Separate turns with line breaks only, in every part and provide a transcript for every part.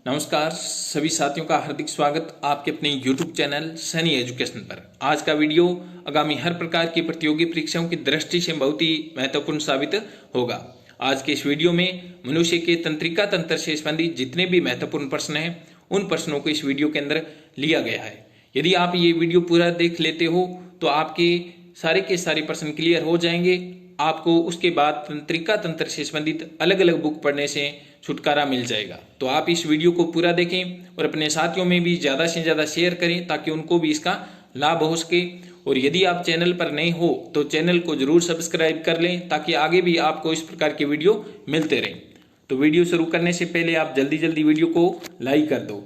नमस्कार सभी साथियों का हार्दिक स्वागत आपके अपने YouTube चैनल सनी एजुकेशन पर। आज का वीडियो आगामी हर प्रकार की प्रतियोगी परीक्षाओं की दृष्टि से बहुत ही महत्वपूर्ण साबित होगा। आज के इस वीडियो में मनुष्य के तंत्रिका तंत्र से संबंधित जितने भी महत्वपूर्ण प्रश्न हैं उन प्रश्नों को इस वीडियो के अंदर लिया गया है। यदि आप ये वीडियो पूरा देख लेते हो तो आपके सारे के सारे प्रश्न क्लियर हो जाएंगे। आपको उसके बाद तंत्रिका तंत्र से संबंधित अलग अलग बुक पढ़ने से छुटकारा मिल जाएगा। तो आप इस वीडियो को पूरा देखें और अपने साथियों में भी ज़्यादा से ज़्यादा शेयर करें ताकि उनको भी इसका लाभ हो सके। और यदि आप चैनल पर नए हो तो चैनल को जरूर सब्सक्राइब कर लें ताकि आगे भी आपको इस प्रकार के वीडियो मिलते रहें। तो वीडियो शुरू करने से पहले आप जल्दी जल्दी वीडियो को लाइक कर दो।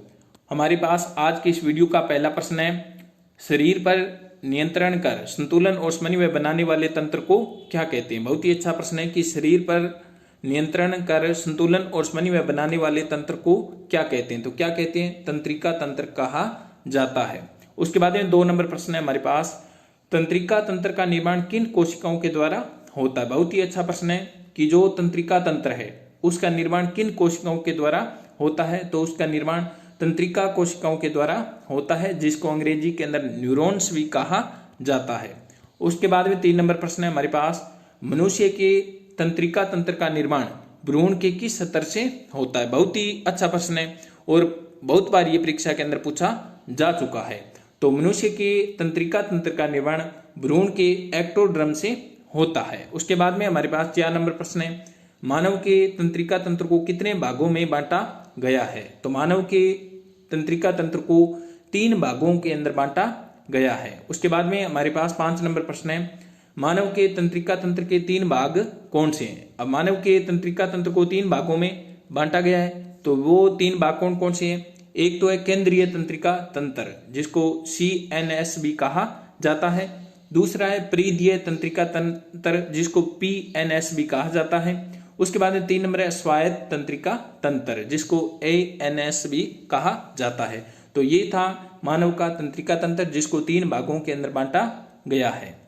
हमारे पास आज के इस वीडियो का पहला प्रश्न है, शरीर पर नियंत्रण कर संतुलन और समन्वय बनाने वाले तंत्र को क्या कहते हैं। बहुत ही अच्छा प्रश्न है कि शरीर पर नियंत्रण कर संतुलन और समन्वय बनाने वाले तंत्र को क्या कहते हैं। तो क्या कहते हैं, तंत्रिका तंत्र कहा जाता है। उसके बाद में 2 नंबर प्रश्न है हमारे पास, तंत्रिका तंत्र का निर्माण किन कोशिकाओं के द्वारा होता है। बहुत ही अच्छा प्रश्न है कि जो तंत्रिका तंत्र है उसका निर्माण किन कोशिकाओं के द्वारा होता है। तो उसका निर्माण तंत्रिका कोशिकाओं के द्वारा होता है, जिसको अंग्रेजी के अंदर न्यूरॉन्स भी कहा जाता है। उसके बाद में 3 नंबर प्रश्न है हमारे पास, मनुष्य के तंत्रिका तंत्र का निर्माण भ्रूण के किस स्तर से होता है। बहुत ही अच्छा प्रश्न है और बहुत बार ये परीक्षा के अंदर पूछा जा चुका है। तो मनुष्य के तंत्रिका तंत्र का निर्माण भ्रूण के एक्टोडर्म से होता है। उसके बाद में हमारे पास 4 नंबर प्रश्न है, मानव के तंत्रिका तंत्र को कितने भागों में बांटा गया है। तो मानव के तंत्रिका तंत्र को 3 भागों के अंदर बांटा गया है। उसके बाद में हमारे पास 5 नंबर प्रश्न है, मानव के तंत्रिका तंत्र के 3 भाग कौन से हैं। अब मानव के तंत्रिका तंत्र को 3 भागों में बांटा गया है, तो वो 3 भाग कौन कौन से हैं। एक तो है केंद्रीय तंत्रिका तंत्र जिसको CNS भी कहा जाता है। दूसरा है परिधीय तंत्रिका तंत्र जिसको PNS भी कहा जाता है। उसके बाद में 3 नंबर है स्वायत्त तंत्रिका तंत्र जिसको ANS भी कहा जाता है। तो ये था मानव का तंत्रिका तंत्र जिसको 3 भागों के अंदर बांटा गया है।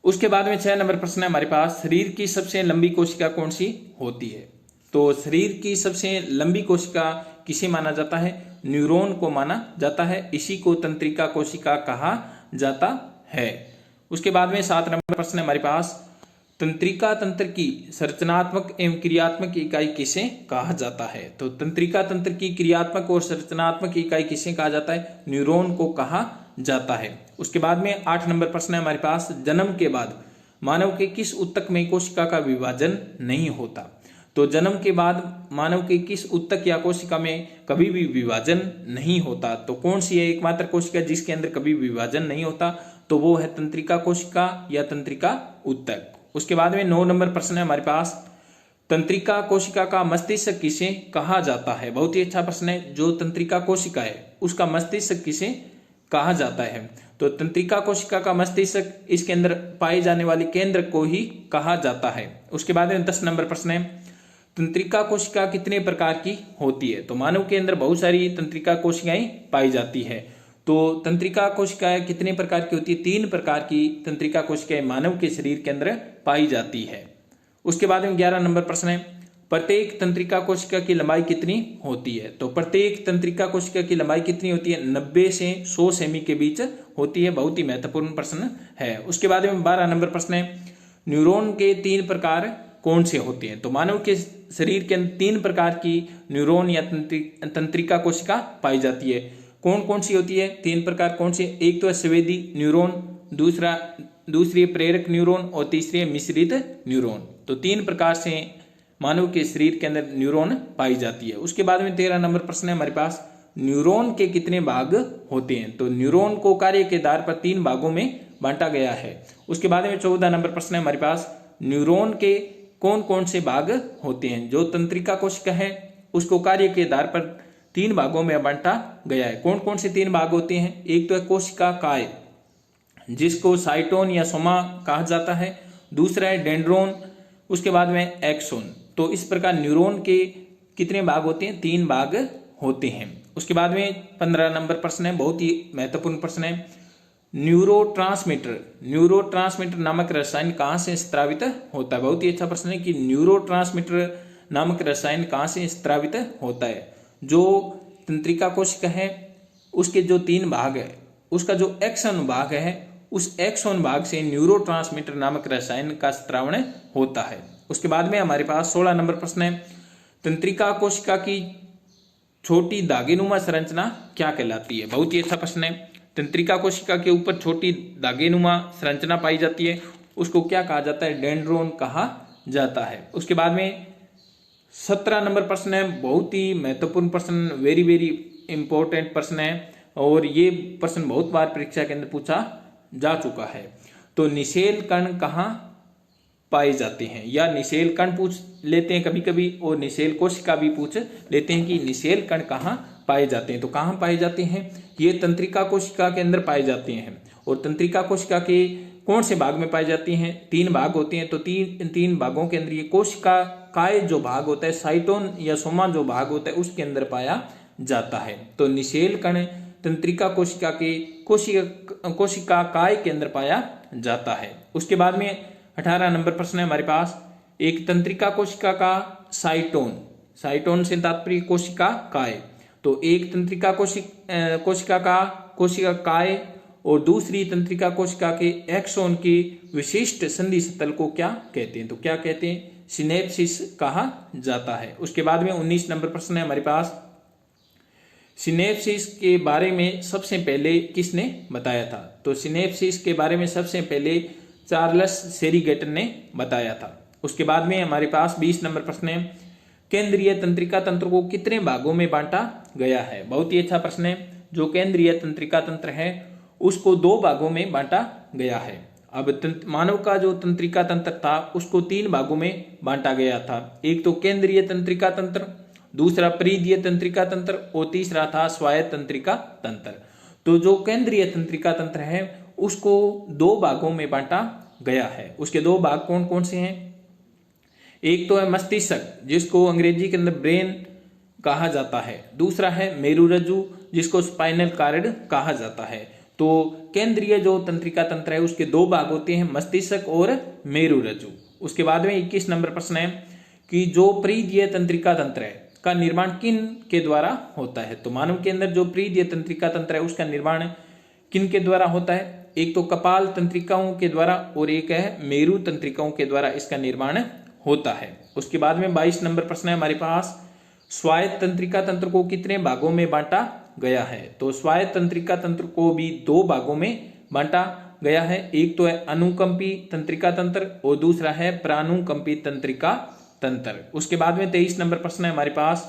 उसके बाद में 6 नंबर प्रश्न है हमारे पास, शरीर की सबसे लंबी कोशिका कौन सी होती है। तो शरीर की सबसे लंबी कोशिका किसे माना जाता है, न्यूरॉन को माना जाता है। इसी को तंत्रिका कोशिका कहा जाता है। उसके बाद में 7 नंबर प्रश्न है हमारे पास, तंत्रिका तंत्र की संरचनात्मक एवं क्रियात्मक इकाई किसे कहा जाता है। तो तंत्रिका तंत्र की क्रियात्मक और संरचनात्मक इकाई किसे कहा जाता है, न्यूरॉन को कहा जाता है। उसके बाद में 8 नंबर प्रश्न है हमारे पास, जन्म के बाद मानव के किस ऊतक में कोशिका का विभाजन नहीं होता। तो जन्म के बाद मानव के किस ऊतक या कोशिका में कभी भी विभाजन नहीं होता। तो कौन सी है एकमात्र कोशिका जिसके अंदर कभी विभाजन नहीं होता, तो वो है तंत्रिका कोशिका या तंत्रिका ऊतक। उसके बाद में 9 नंबर प्रश्न है हमारे पास, तंत्रिका कोशिका का मस्तिष्क किसे कहा जाता है। बहुत ही अच्छा प्रश्न है, जो तंत्रिका कोशिका है उसका मस्तिष्क किसे कहा जाता है। तो तंत्रिका कोशिका का मस्तिष्क इसके अंदर पाए जाने वाले केंद्र को ही कहा जाता है। उसके बाद में 10 नंबर प्रश्न है, तंत्रिका कोशिका कितने प्रकार की होती है। तो मानव के अंदर बहुत सारी तंत्रिका कोशिकाएं पाई जाती है। तो तंत्रिका कोशिकाएं कितने प्रकार की होती है, 3 प्रकार की तंत्रिका कोशिकाएं मानव के शरीर के अंदर पाई जाती है। उसके बाद में 11 नंबर प्रश्न है, प्रत्येक तंत्रिका कोशिका की लंबाई कितनी होती है। तो प्रत्येक तंत्रिका कोशिका की लंबाई कितनी होती है, 90 से 100 सेमी के बीच होती है। बहुत ही महत्वपूर्ण प्रश्न है। उसके बाद में 12 नंबर प्रश्न है, न्यूरॉन के 3 प्रकार कौन से होते हैं। तो मानव के शरीर के अंदर 3 प्रकार की न्यूरॉन या तंत्रिका कोशिका पाई जाती है। कौन कौन सी होती है, 3 प्रकार कौन से, एक तो है संवेदी न्यूरॉन, दूसरी है प्रेरक न्यूरॉन और तीसरी है मिश्रित न्यूरॉन। तो 3 प्रकार से मानव के शरीर के अंदर न्यूरॉन पाई जाती है। उसके बाद में 13 नंबर प्रश्न है हमारे पास, न्यूरॉन के कितने भाग होते हैं। तो न्यूरॉन को कार्य के आधार पर 3 भागों में बांटा गया है। उसके बाद में 14 नंबर प्रश्न है हमारे पास, न्यूरॉन के कौन कौन से भाग होते हैं। जो तंत्रिका कोशिका है उसको कार्य के आधार पर 3 भागों में बांटा गया है। कौन कौन से 3 भाग होते हैं, एक तो है कोशिका काय जिसको साइटोन या सोमा कहा जाता है। दूसरा है डेंड्रोन, उसके बाद में एक्सोन। तो इस प्रकार न्यूरॉन के कितने भाग होते हैं, 3 भाग होते हैं। उसके बाद में 15 नंबर प्रश्न है, बहुत ही महत्वपूर्ण प्रश्न है, न्यूरोट्रांसमीटर नामक रसायन कहाँ से स्रावित होता है। बहुत ही अच्छा प्रश्न है कि न्यूरोट्रांसमीटर नामक रसायन कहाँ से स्रावित होता है। जो तंत्रिका कोशिका है उसके जो 3 भाग है, उसका जो एक्सन भाग है, उस एक्सोन भाग से न्यूरोट्रांसमीटर नामक रसायन का स्त्रावण होता है। उसके बाद में हमारे पास 16 नंबर प्रश्न है, तंत्रिका कोशिका की छोटी धागेनुमा संरचना क्या कहलाती है। बहुत ही अच्छा प्रश्न है। तंत्रिका कोशिका के ऊपर छोटी धागेनुमा संरचना पाई जाती है, उसको क्या कहा जाता है, डेंड्रोन कहा जाता है। उसके बाद में 17 नंबर प्रश्न है, बहुत ही महत्वपूर्ण प्रश्न, वेरी वेरी इंपॉर्टेंट प्रश्न है और ये प्रश्न बहुत बार परीक्षा के अंदर पूछा जा चुका है। तो निषेल कण कहाँ पाए जाते हैं, या निषेल कण पूछ लेते हैं कभी कभी और निषेल कोशिका भी पूछ लेते हैं कि निषेल कण कहाँ पाए जाते हैं। तो कहाँ पाए जाते हैं, ये तंत्रिका कोशिका के अंदर पाए जाते हैं। और तंत्रिका कोशिका के कौन से भाग में पाई जाती हैं, 3 भाग होते हैं। तो तीन भागों के अंदर ये कोशिका काय जो भाग होता है, साइटोन या सोमा जो भाग होता है, उसके अंदर पाया जाता है। तो निषेल कण तंत्रिका कोशिका के कोशिका काय के अंदर पाया जाता है। उसके बाद में 18 नंबर प्रश्न है हमारे पास, एक तंत्रिका कोशिका का साइटोन से तात्पर्य कोशिका काय। तो एक तंत्रिका कोशिका का कोशिका काय और दूसरी तंत्रिका कोशिका के एक्सोन की विशिष्ट संधि स्थल को क्या कहते हैं। तो क्या कहते हैं, सिनेप्सिस कहा जाता है। उसके बाद में 19 नंबर प्रश्न है हमारे पास, सिनेप्सिस के बारे में सबसे पहले किसने बताया था। तो सिनेप्सिस के बारे में सबसे पहले चार्ल्स सेरीगेटन ने बताया था। उसके बाद में हमारे पास 20 नंबर प्रश्न है, केंद्रीय तंत्रिका तंत्र को कितने भागों में बांटा गया है। बहुत ही अच्छा प्रश्न है। जो केंद्रीय तंत्रिका तंत्र है उसको 2 भागों में बांटा गया है। अब मानव का जो तंत्रिका तंत्र था उसको 3 भागों में बांटा गया था। एक तो केंद्रीय तंत्रिका तंत्र, दूसरा परिधीय तंत्रिका तंत्र और तीसरा था स्वायत्त तंत्रिका तंत्र। तो जो केंद्रीय तंत्रिका तंत्र है उसको 2 भागों में बांटा गया है। उसके 2 भाग कौन कौन से हैं, एक तो है मस्तिष्क जिसको अंग्रेजी के अंदर ब्रेन कहा जाता है, दूसरा है मेरुरज्जु जिसको स्पाइनल कॉर्ड कहा जाता है। तो केंद्रीय जो तंत्रिका तंत्र है उसके 2 भाग होते हैं, मस्तिष्क और मेरुरज्जु। उसके बाद में 21 नंबर प्रश्न है कि जो परिधीय तंत्रिका तंत्र है का निर्माण किन के द्वारा होता है। तो मानव के अंदर जो परिधीय तंत्रिका तंत्र है उसका निर्माण किन के द्वारा होता है, एक तो कपाल तंत्रिकाओं के द्वारा और एक है मेरु तंत्रिकाओं के द्वारा इसका निर्माण होता है। उसके बाद में 22 नंबर प्रश्न है हमारे पास, स्वायत्त तंत्रिका तंत्र को कितने भागों में बांटा गया है। तो स्वायत्त तंत्रिका तंत्र को भी 2 भागों में बांटा गया है। एक तो है अनुकंपी तंत्रिका तंत्र और दूसरा है प्रानुकंपी तंत्रिका तंत्र। उसके बाद में 23 नंबर प्रश्न है हमारे पास,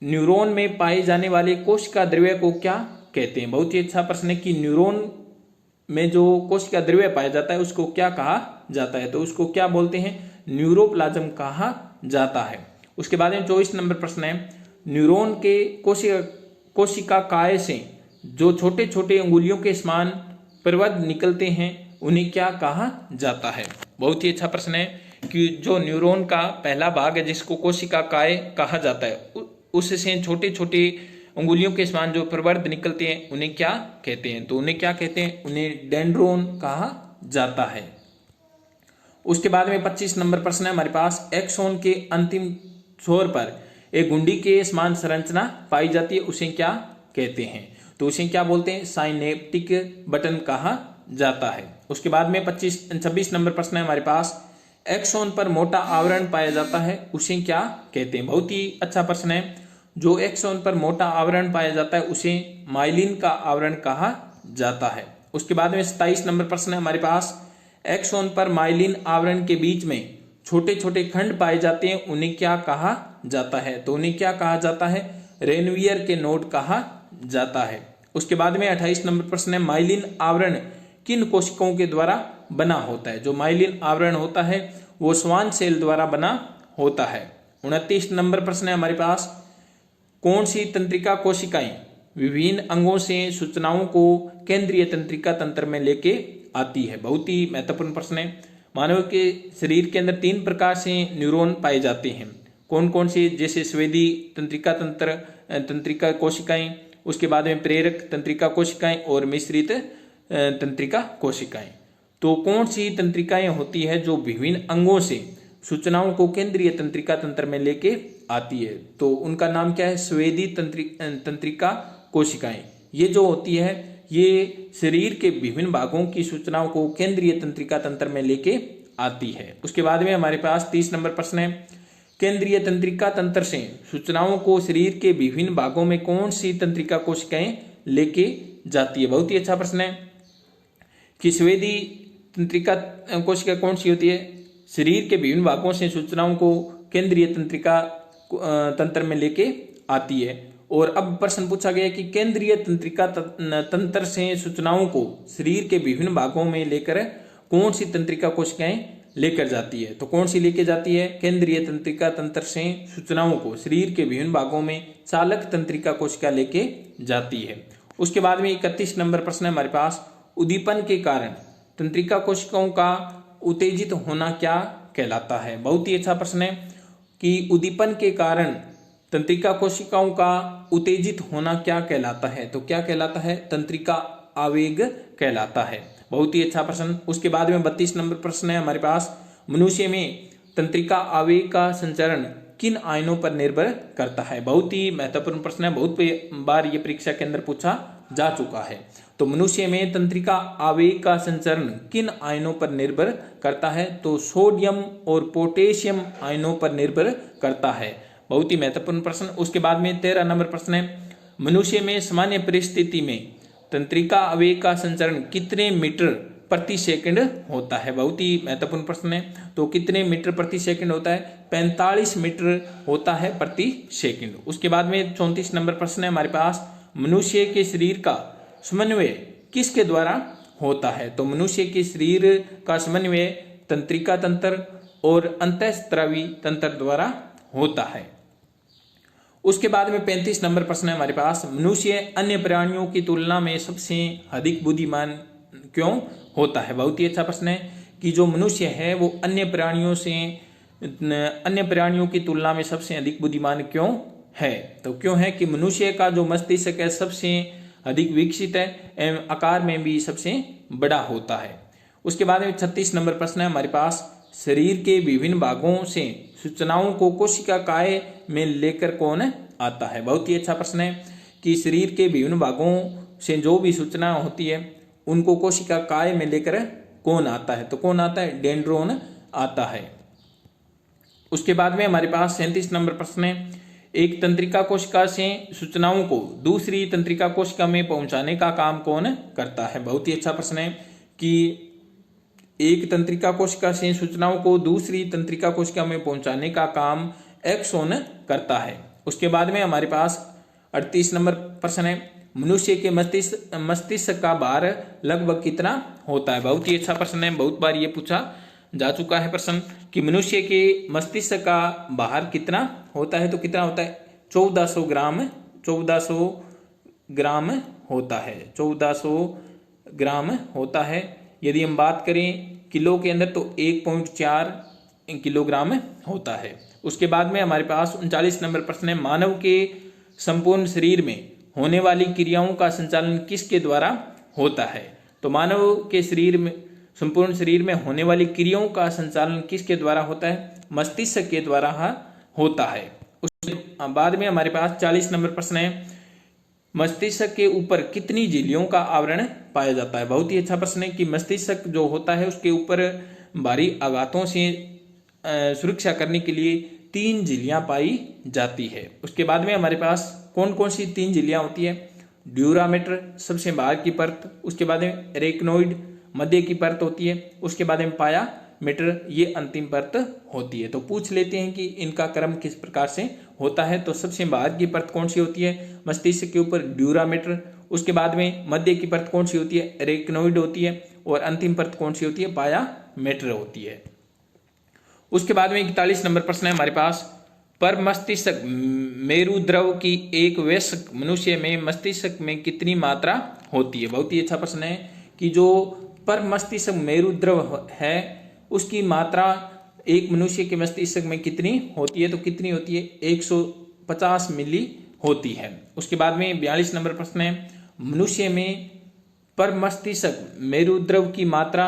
न्यूरॉन में पाए जाने वाले कोशिका द्रव्य को क्या कहते हैं। बहुत ही अच्छा प्रश्न है कि न्यूरॉन में जो कोशिका द्रव्य पाया जाता है उसको क्या कहा जाता है। तो उसको क्या बोलते हैं, न्यूरोप्लाज्म कहा जाता है। उसके बाद में 24 नंबर प्रश्न है, न्यूरॉन के कोशिका काय से जो छोटे छोटे अंगुलियों के समान प्रवद निकलते हैं उन्हें क्या कहा जाता है। बहुत ही अच्छा प्रश्न है कि जो न्यूरॉन का पहला भाग है जिसको कोशिका काय कहा जाता है, उससे छोटे छोटे अंगुलियों के समान जो प्रवर्ध निकलते हैं उन्हें क्या कहते हैं। तो उन्हें क्या कहते हैं, उन्हें डेंड्रोन कहा जाता है। उसके बाद में 25 नंबर प्रश्न है हमारे पास, एक्सोन के अंतिम छोर पर एक गुंडी के समान संरचना पाई जाती है, उसे क्या कहते हैं। तो उसे क्या बोलते हैं, साइनेप्टिक बटन कहा जाता है। उसके बाद में 26 नंबर प्रश्न है हमारे पास, एक्सोन पर मोटा आवरण पाया जाता है उसे क्या कहते हैं। बहुत ही अच्छा प्रश्न है। जो एक्सोन पर मोटा आवरण पाया जाता है उसे माइलिन का आवरण कहा जाता है। उसके बाद में 27 नंबर प्रश्न है हमारे पास, एक्सोन पर माइलिन आवरण के बीच में छोटे छोटे खंड पाए जाते हैं उन्हें क्या कहा जाता है। तो उन्हें क्या कहा जाता है, रेनवियर के नोड कहा जाता है। उसके बाद में 28 नंबर प्रश्न है, माइलिन आवरण किन कोशिकाओं के द्वारा बना होता है। जो माइलिन आवरण होता है वो श्वान सेल द्वारा बना होता है। 29 नंबर प्रश्न है हमारे पास, कौन सी तंत्रिका कोशिकाएं विभिन्न अंगों से सूचनाओं को केंद्रीय तंत्रिका तंत्र में लेके आती है। बहुत ही महत्वपूर्ण प्रश्न है। मानव के शरीर के अंदर 3 प्रकार से न्यूरॉन पाए जाते हैं। कौन कौन से, जैसे स्वेदी तंत्रिका तंत्रिका कोशिकाएं, उसके बाद में प्रेरक तंत्रिका कोशिकाएं और मिश्रित तंत्रिका कोशिकाएं। तो कौन सी तंत्रिकाएं होती है जो विभिन्न अंगों से सूचनाओं को केंद्रीय तंत्रिका तंत्र में लेके आती है। तो उनका नाम क्या है? स्वेदी तंत्रिका कोशिकाएं। ये जो होती है ये शरीर के विभिन्न भागों की सूचनाओं को केंद्रीय तंत्रिका तंत्र में लेके आती है। उसके बाद में हमारे पास 30 नंबर प्रश्न है, केंद्रीय तंत्रिका तंत्र से सूचनाओं को शरीर के विभिन्न भागों में कौन सी तंत्रिका कोशिकाएं लेके जाती है? बहुत ही अच्छा प्रश्न है कि स्वेदी तंत्रिका कोशिका कौन सी होती है? शरीर के विभिन्न भागों से सूचनाओं को केंद्रीय तंत्रिका तंत्र में लेके आती है। और अब प्रश्न पूछा गया कि केंद्रीय तंत्रिका तंत्र से सूचनाओं को शरीर के विभिन्न भागों में लेकर कौन सी तंत्रिका कोशिकाएं लेकर जाती है? तो कौन सी लेके जाती है? केंद्रीय तंत्रिका तंत्र से सूचनाओं को शरीर के विभिन्न भागों में चालक तंत्रिका कोशिका लेके जाती है। उसके बाद में 31 नंबर प्रश्न है हमारे पास, उद्दीपन के कारण तंत्रिका कोशिकाओं का उत्तेजित होना क्या कहलाता है? बहुत ही अच्छा प्रश्न है कि उद्दीपन के कारण तंत्रिका कोशिकाओं का उत्तेजित होना क्या कहलाता है? तो क्या कहलाता है? तंत्रिका आवेग कहलाता है। बहुत ही अच्छा प्रश्न। उसके बाद में 32 नंबर प्रश्न है हमारे पास, मनुष्य में तंत्रिका आवेग का संचरण किन आयनों पर निर्भर करता है? बहुत ही महत्वपूर्ण प्रश्न है, बहुत बार ये परीक्षा के अंदर पूछा जा चुका है। तो मनुष्य में तंत्रिका आवेग का संचरण किन आयनों पर निर्भर करता है? तो सोडियम और पोटेशियम आयनों पर निर्भर करता है। बहुत ही महत्वपूर्ण प्रश्न। उसके बाद में 13 नंबर प्रश्न है, मनुष्य में सामान्य परिस्थिति में तंत्रिका आवेग का संचरण कितने मीटर प्रति सेकंड होता है? बहुत ही महत्वपूर्ण प्रश्न है। तो कितने मीटर प्रति सेकंड होता है? 45 मीटर होता है प्रति सेकंड। उसके बाद में 34 नंबर प्रश्न है हमारे पास, मनुष्य के शरीर का समन्वय किसके द्वारा होता है? तो मनुष्य के शरीर का समन्वय तंत्रिका तंत्र और अंतःस्रावी तंत्र द्वारा होता है। उसके बाद में 35 नंबर प्रश्न है हमारे पास, मनुष्य अन्य प्राणियों की तुलना में सबसे अधिक बुद्धिमान क्यों होता है? बहुत ही अच्छा प्रश्न है कि जो मनुष्य है वो अन्य प्राणियों की तुलना में सबसे अधिक बुद्धिमान क्यों है? तो क्यों है कि मनुष्य का जो मस्तिष्क है सबसे अधिक विकसित है एवं आकार में भी सबसे बड़ा होता है। उसके बाद में 36 नंबर प्रश्न है हमारे पास, शरीर के विभिन्न भागों से सूचनाओं को कोशिका काय में लेकर कौन आता है? बहुत ही अच्छा प्रश्न है कि शरीर के विभिन्न भागों से जो भी सूचना होती है उनको कोशिका काय में लेकर कौन आता है? तो कौन आता है? डेंड्रोन आता है। उसके बाद में हमारे पास 37 नंबर प्रश्न है, एक तंत्रिका कोशिका से सूचनाओं को दूसरी तंत्रिका कोशिका में पहुंचाने का काम कौन करता है? बहुत ही अच्छा प्रश्न है कि एक तंत्रिका कोशिका से सूचनाओं को दूसरी तंत्रिका कोशिका में पहुंचाने का काम एक्सोन करता है। उसके बाद में हमारे पास 38 नंबर प्रश्न है, मनुष्य के मस्तिष्क का भार लगभग कितना होता है? बहुत ही अच्छा प्रश्न है, बहुत बार ये पूछा जा चुका है प्रश्न कि मनुष्य के मस्तिष्क का भार कितना होता है? तो कितना होता है? 1400 ग्राम होता है। 1400 ग्राम होता है। यदि हम बात करें किलो के अंदर तो 1.4 किलोग्राम होता है। उसके बाद में हमारे पास 39 नंबर प्रश्न है, मानव के संपूर्ण शरीर में होने वाली क्रियाओं का संचालन किसके द्वारा होता है? तो मानव के संपूर्ण शरीर में होने वाली क्रियाओं का संचालन किसके द्वारा होता है? मस्तिष्क के द्वारा होता है। उसके बाद में हमारे पास 40 नंबर प्रश्न है, मस्तिष्क के ऊपर कितनी झिल्लियों का आवरण पाया जाता है? बहुत ही अच्छा प्रश्न है कि मस्तिष्क जो होता है उसके ऊपर भारी आघातों से सुरक्षा करने के लिए 3 झिल्लियां पाई जाती है। उसके बाद में हमारे पास कौन कौन सी 3 झिल्लियां होती है? ड्यूरामेटर सबसे बाहर की परत, उसके बाद में रेक्नोइड मध्य की परत होती है, उसके बाद में पाया मीटर ये अंतिम परत होती है। तो पूछ लेते हैं कि इनका क्रम किस प्रकार से होता है। तो सबसे बाहर की परत कौन सी होती है? मस्तिष्क के ऊपर ड्यूरामेटर। उसके बाद में मध्य की परत कौन सी होती है? रेक्नोइड होती है। और अंतिम परत कौन सी होती है? पाया मीटर होती है। उसके बाद में 41 नंबर प्रश्न है हमारे पास, पर मस्तिष्क मेरुद्रव की एक वयस्क मनुष्य में मस्तिष्क में कितनी मात्रा होती है? बहुत ही अच्छा प्रश्न है कि जो पर मस्तिष्क मेरुद्रव है उसकी मात्रा एक मनुष्य के मस्तिष्क में कितनी होती है? तो कितनी होती है? 150 मिली होती है। उसके बाद में 42 नंबर प्रश्न है, मनुष्य में पर मस्तिष्क मेरुद्रव की मात्रा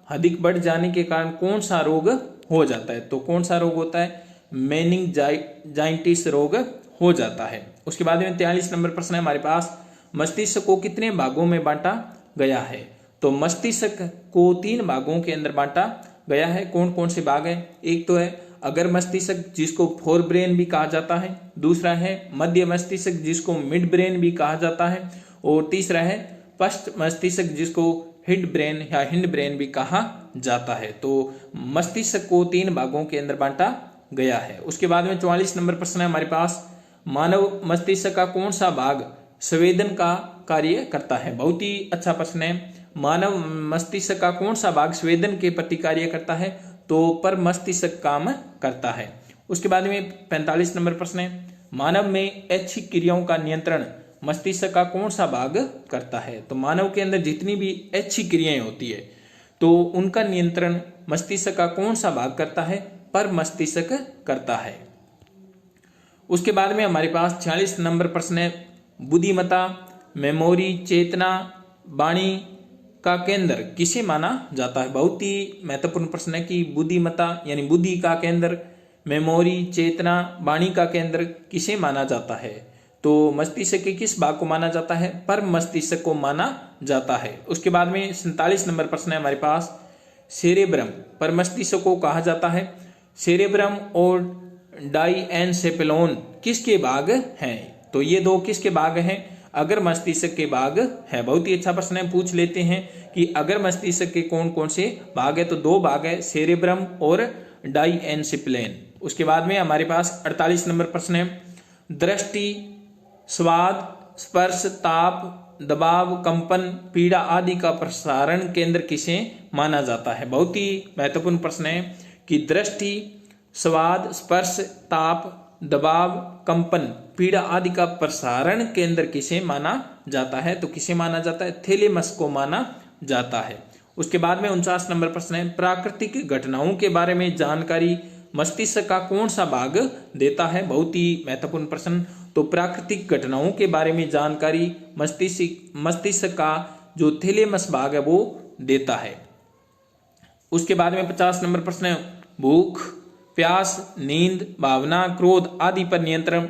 अधिक बढ़ जाने के कारण कौन सा रोग हो जाता है? तो कौन सा रोग होता है? मेनिंजाइटिस रोग हो जाता है। उसके बाद में 43 नंबर प्रश्न है हमारे पास, मस्तिष्क को कितने भागों में बांटा गया है? तो मस्तिष्क को 3 भागों के अंदर बांटा गया है। कौन कौन से भाग है? एक तो है अगर मस्तिष्क जिसको फोर ब्रेन भी कहा जाता है, दूसरा है मध्य मस्तिष्क जिसको मिड ब्रेन भी कहा जाता है, और तीसरा है पश्च मस्तिष्क जिसको हिड ब्रेन या हिंड ब्रेन भी कहा जाता है। तो मस्तिष्क को 3 भागों के अंदर बांटा गया है। उसके बाद में 44 नंबर प्रश्न है हमारे पास, मानव मस्तिष्क का कौन सा भाग संवेदन का कार्य करता है? बहुत ही अच्छा प्रश्न है। मानव मस्तिष्क का कौन सा भाग संवेदन के प्रति कार्य करता है? तो पर मस्तिष्क काम करता है। उसके बाद में 45 नंबर प्रश्न है, मानव में ऐच्छिक क्रियाओं का नियंत्रण मस्तिष्क का कौन सा भाग करता है? तो मानव के अंदर जितनी भी ऐच्छिक क्रियाएं होती है तो उनका नियंत्रण मस्तिष्क का कौन सा भाग करता है? पर मस्तिष्क करता है। उसके बाद में हमारे पास 46 नंबर प्रश्न है, बुद्धिमत्ता, मेमोरी, चेतना, वाणी का केंद्र किसे माना जाता है? बहुत ही महत्वपूर्ण प्रश्न है कि बुद्धिमत्ता यानी बुद्धि का केंद्र, मेमोरी, चेतना, वाणी का केंद्र किसे माना जाता है? तो मस्तिष्क के किस भाग को माना जाता है? पर मस्तिष्क को माना जाता है। उसके बाद में 47 नंबर प्रश्न है हमारे पास, सेरेब्रम पर मस्तिष्क को कहा जाता है। सेरेब्रम और डाइएनसेफेलोन किसके भाग हैं? तो ये दो किसके भाग हैं? अगर मस्तिष्क के भाग है। बहुत ही अच्छा प्रश्न है, पूछ लेते हैं कि अगर मस्तिष्क के कौन कौन से भाग है? तो 2 भाग है, सेरेब्रम और डाइएनसेफेलोन। उसके बाद में हमारे पास 48 नंबर प्रश्न है, दृष्टि, स्वाद, स्पर्श, ताप, दबाव, कंपन, पीड़ा आदि का प्रसारण केंद्र किसे माना जाता है? बहुत ही महत्वपूर्ण प्रश्न है कि दृष्टि, स्वाद, स्पर्श, ताप, दबाव, कंपन, पीड़ा आदि का प्रसारण केंद्र किसे माना जाता है? तो किसे माना जाता है? थैलेमस को माना जाता है। उसके बाद में 49 नंबर प्रश्न है, प्राकृतिक घटनाओं के बारे में जानकारी मस्तिष्क का कौन सा भाग देता है? बहुत ही महत्वपूर्ण प्रश्न। तो प्राकृतिक घटनाओं के बारे में जानकारी मस्तिष्क का जो थैलेमस भाग है वो देता है। उसके बाद में 50 नंबर प्रश्न है, भूख, प्यास, नींद, भावना, क्रोध आदि पर नियंत्रण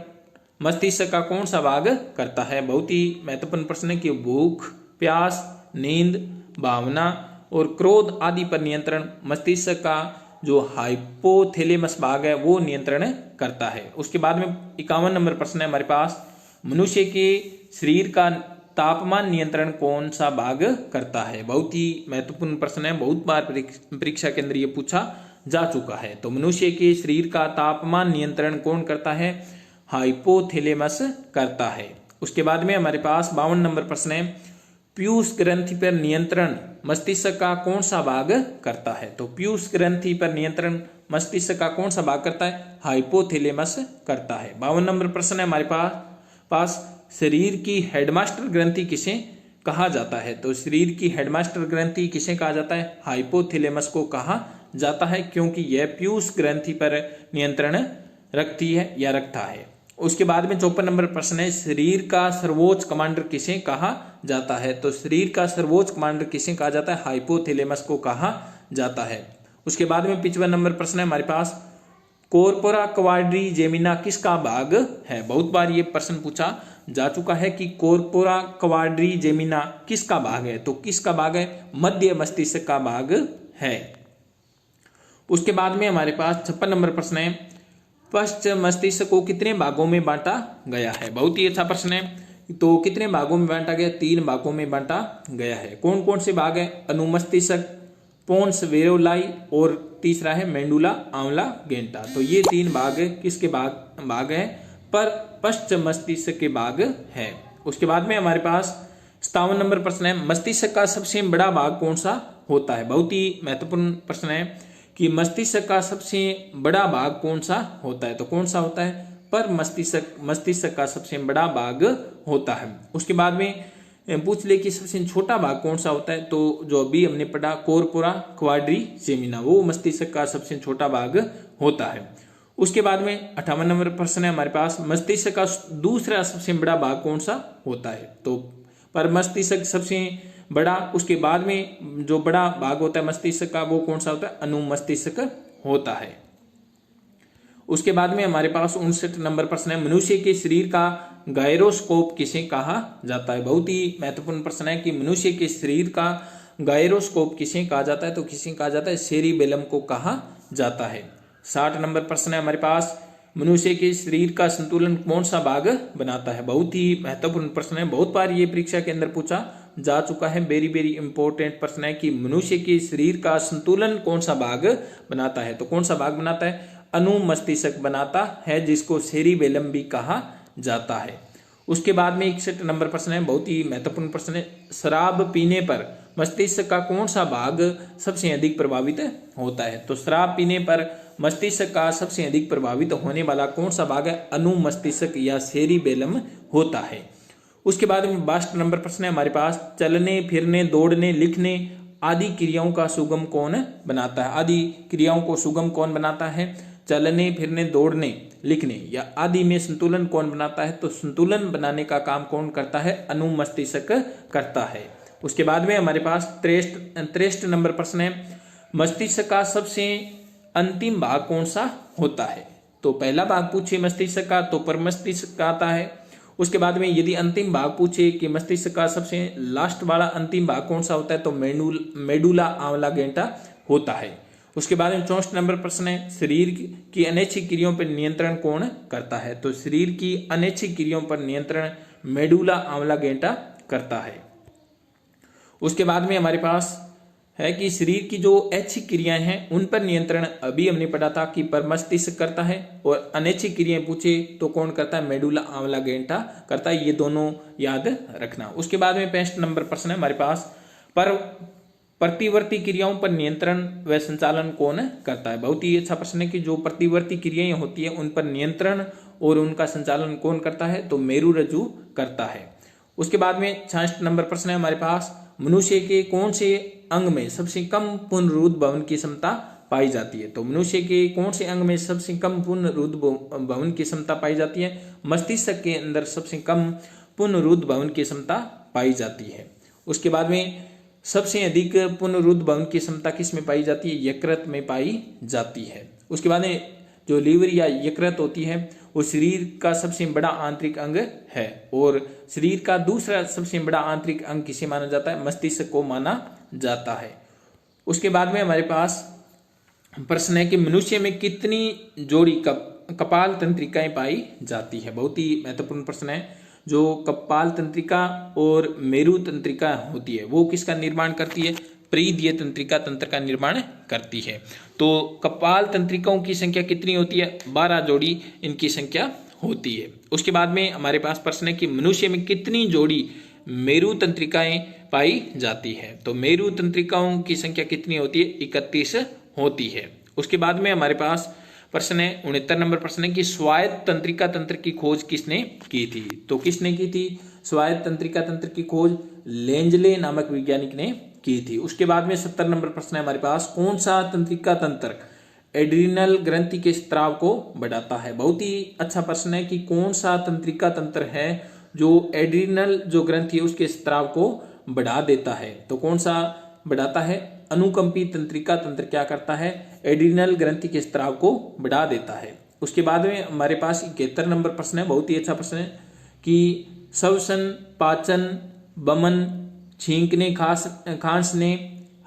मस्तिष्क का कौन सा भाग करता है? बहुत ही महत्वपूर्ण प्रश्न है कि भूख, प्यास, नींद, भावना और क्रोध आदि पर नियंत्रण मस्तिष्क का जो हाइपोथैलेमस भाग है वो नियंत्रण करता है। उसके बाद में 51 नंबर प्रश्न है हमारे पास, मनुष्य के शरीर का तापमान नियंत्रण कौन सा भाग करता है? बहुत ही महत्वपूर्ण प्रश्न है, बहुत बार परीक्षा के अंदर ये पूछा जा चुका है। तो मनुष्य के शरीर का तापमान नियंत्रण कौन करता है? हाइपोथैलेमस करता है। उसके बाद में हमारे पास 52 नंबर प्रश्न है, पीयूष ग्रंथि पर नियंत्रण मस्तिष्क का कौन सा भाग करता है? तो पीयूष ग्रंथि पर नियंत्रण मस्तिष्क का कौन सा भाग करता है? हाइपोथैलेमस करता है। 52 नंबर प्रश्न है हमारे पास शरीर की हेडमास्टर ग्रंथि किसे कहा जाता है? तो शरीर की हेडमास्टर ग्रंथि किसे कहा जाता है? हाइपोथैलेमस को कहा जाता है, क्योंकि यह पीयूष ग्रंथि पर नियंत्रण रखती है या रखता है। उसके बाद में 54 नंबर प्रश्न है, शरीर का सर्वोच्च कमांडर किसे कहा जाता है? तो शरीर का सर्वोच्च कमांडर किसे कहा जाता है? हाइपोथैलेमस को कहा जाता है। उसके बाद में 55 नंबर प्रश्न है हमारे पास, कोर्पोरा क्वाड्रिजेमिना किसका भाग है? बहुत बार ये प्रश्न पूछा जा चुका है कि कोर्पोरा क्वाड्रिजेमिना किसका भाग है? तो किसका भाग है? मध्य मस्तिष्क का भाग है। उसके बाद में हमारे पास 56 नंबर प्रश्न है, पश्च मस्तिष्क को कितने भागों में बांटा गया है? बहुत ही अच्छा प्रश्न है। तो कितने भागों में बांटा गया? 3 भागों में बांटा गया है। कौन कौन से भाग है? अनुमस्तिष्क, पोन्स वेरोलाई और तीसरा है मेंडुला आंवला गेंटा। तो ये 3 भाग किसके भाग है? पर पश्च मस्तिष्क के भाग है। उसके बाद में हमारे पास 57 नंबर प्रश्न है, मस्तिष्क का सबसे बड़ा भाग कौन सा होता है? बहुत ही महत्वपूर्ण प्रश्न है कि मस्तिष्क का सबसे बड़ा भाग कौन सा होता है? तो कौन सा होता है? पर मस्तिष्क का सबसे बड़ा भाग होता है। उसके बाद में पूछ ले कि सबसे छोटा भाग कौन सा होता है? तो जो अभी हमने पढ़ा कोर्पोरा क्वाड्रिजेमिना, वो मस्तिष्क का सबसे छोटा भाग होता है। उसके बाद में 58 नंबर प्रश्न है हमारे पास, मस्तिष्क का दूसरा सबसे बड़ा भाग कौन सा होता है? तो पर मस्तिष्क सबसे बड़ा, उसके बाद में जो बड़ा भाग होता है मस्तिष्क का वो कौन सा होता है? अनुमस्तिष्क होता है। उसके बाद में हमारे पास 59 नंबर प्रश्न है, मनुष्य के शरीर का गायरोस्कोप किसे कहा जाता है। बहुत ही महत्वपूर्ण प्रश्न है कि मनुष्य के शरीर का गायरोस्कोप किसे कहा जाता है, तो किसे कहा जाता है, सेरिबेलम को कहा जाता है। 60 नंबर प्रश्न है हमारे पास, मनुष्य के शरीर का संतुलन कौन सा भाग बनाता है। बहुत ही महत्वपूर्ण प्रश्न है, बहुत बार ये परीक्षा के अंदर पूछा जा चुका है। वेरी वेरी इंपॉर्टेंट प्रश्न है कि मनुष्य के शरीर का संतुलन कौन सा भाग बनाता है, तो कौन सा भाग बनाता है, अनुमस्तिष्क बनाता है, जिसको सेरिबेलम भी कहा जाता है। उसके बाद में 61 नंबर प्रश्न है, बहुत ही महत्वपूर्ण प्रश्न है, शराब पीने पर मस्तिष्क का कौन सा भाग सबसे अधिक प्रभावित होता है। तो शराब पीने पर मस्तिष्क का सबसे अधिक प्रभावित होने वाला कौन सा भाग है, अनुमस्तिष्क या सेरिबेलम होता है। उसके बाद में 62 नंबर प्रश्न है हमारे पास, चलने फिरने दौड़ने लिखने आदि क्रियाओं का सुगम कौन बनाता है। आदि क्रियाओं को सुगम कौन बनाता है, चलने फिरने दौड़ने लिखने या आदि में संतुलन कौन बनाता है, तो संतुलन बनाने का काम कौन करता है, अनुमस्तिष्क करता है। उसके बाद में हमारे पास 63 नंबर प्रश्न है, मस्तिष्क का सबसे अंतिम भाग कौन सा होता है। तो पहला भाग पूछे मस्तिष्क का तो परमस्तिष्क आता है। उसके बाद में यदि अंतिम भाग पूछे कि मस्तिष्क का सबसे लास्ट वाला अंतिम भाग कौन सा होता है, तो मेडुला ऑब्लांगेटा होता है। उसके बाद में 64 नंबर प्रश्न है, शरीर की अनैच्छिक क्रियाओं पर नियंत्रण कौन करता है। तो शरीर की अनैच्छिक क्रियाओं पर नियंत्रण मेडुला ऑब्लांगेटा करता है। उसके बाद में हमारे पास है कि शरीर की जो ऐच्छिक क्रियाएं हैं उन पर नियंत्रण अभी हमने पढ़ा था कि परमस्तिष्क करता है, और अनैच्छिक क्रियाएं पूछे तो कौन करता है, मेडुला ऑब्लांगेटा करता है। ये दोनों याद रखना। उसके बाद में 65 नंबर प्रश्न है हमारे पास, पर प्रतिवर्ती क्रियाओं पर नियंत्रण व संचालन कौन करता है। बहुत ही अच्छा प्रश्न है कि जो प्रतिवर्ती क्रियाएं होती है उन पर नियंत्रण और उनका संचालन कौन करता है, तो मेरुरज्जु करता है। उसके बाद में 66 नंबर प्रश्न है हमारे पास, मनुष्य के कौन से अंग में सबसे कम पुनरुद्भवन की क्षमता पाई जाती है। तो मनुष्य के कौन से अंग में सबसे कम पुनरुद्भवन की क्षमता पाई जाती है, मस्तिष्क के अंदर सबसे कम पुनरुद्भवन की क्षमता पाई जाती है। उसके बाद में सबसे अधिक पुनरुद्भवन की क्षमता किस में पाई जाती है, यकृत में पाई जाती है। उसके बाद में जो लीवर या यकृत होती है वो शरीर का सबसे बड़ा आंतरिक अंग है, और शरीर का दूसरा सबसे बड़ा आंतरिक अंग किसे माना जाता है, मस्तिष्क को माना जाता है। उसके बाद में हमारे पास प्रश्न है कि मनुष्य में कितनी जोड़ी कपाल तंत्रिकाएं पाई जाती है। बहुत ही महत्वपूर्ण प्रश्न है। जो कपाल तंत्रिका और मेरु तंत्रिका होती है वो किसका निर्माण करती है, परिधीय तंत्रिका तंत्र का निर्माण करती है। तो कपाल तंत्रिकाओं की संख्या कितनी होती है, 12 जोड़ी इनकी संख्या होती है। उसके बाद में हमारे पास प्रश्न है कि मनुष्य में कितनी जोड़ी मेरु तंत्रिकाएं पाई जाती है। तो मेरु तंत्रिकाओं की संख्या कितनी होती है, 31 होती है। उसके बाद में हमारे पास प्रश्न है 69 नंबर प्रश्न है कि स्वायत्त तंत्रिका तंत्र की खोज किसने की थी। तो किसने की थी, स्वायत्त तंत्रिका तंत्र की खोज लेंजले नामक वैज्ञानिक ने की थी। उसके बाद में 70 नंबर प्रश्न है हमारे पास, कौन सा तंत्रिका तंत्र एड्रिनल ग्रंथि के स्त्राव को बढ़ाता है। बहुत ही अच्छा प्रश्न है कि कौन सा तंत्रिका तंत्र है जो एड्रिनल जो ग्रंथि है उसके स्त्राव को बढ़ा देता है। तो कौन सा बढ़ाता है, अनुकंपी तंत्रिका तंत्र क्या करता है, एड्रिनल ग्रंथि के स्त्राव को बढ़ा देता है। उसके बाद में हमारे पास 71 नंबर प्रश्न है, बहुत ही अच्छा प्रश्न है कि श्वसन, पाचन, बमन, छींकने, खांसने,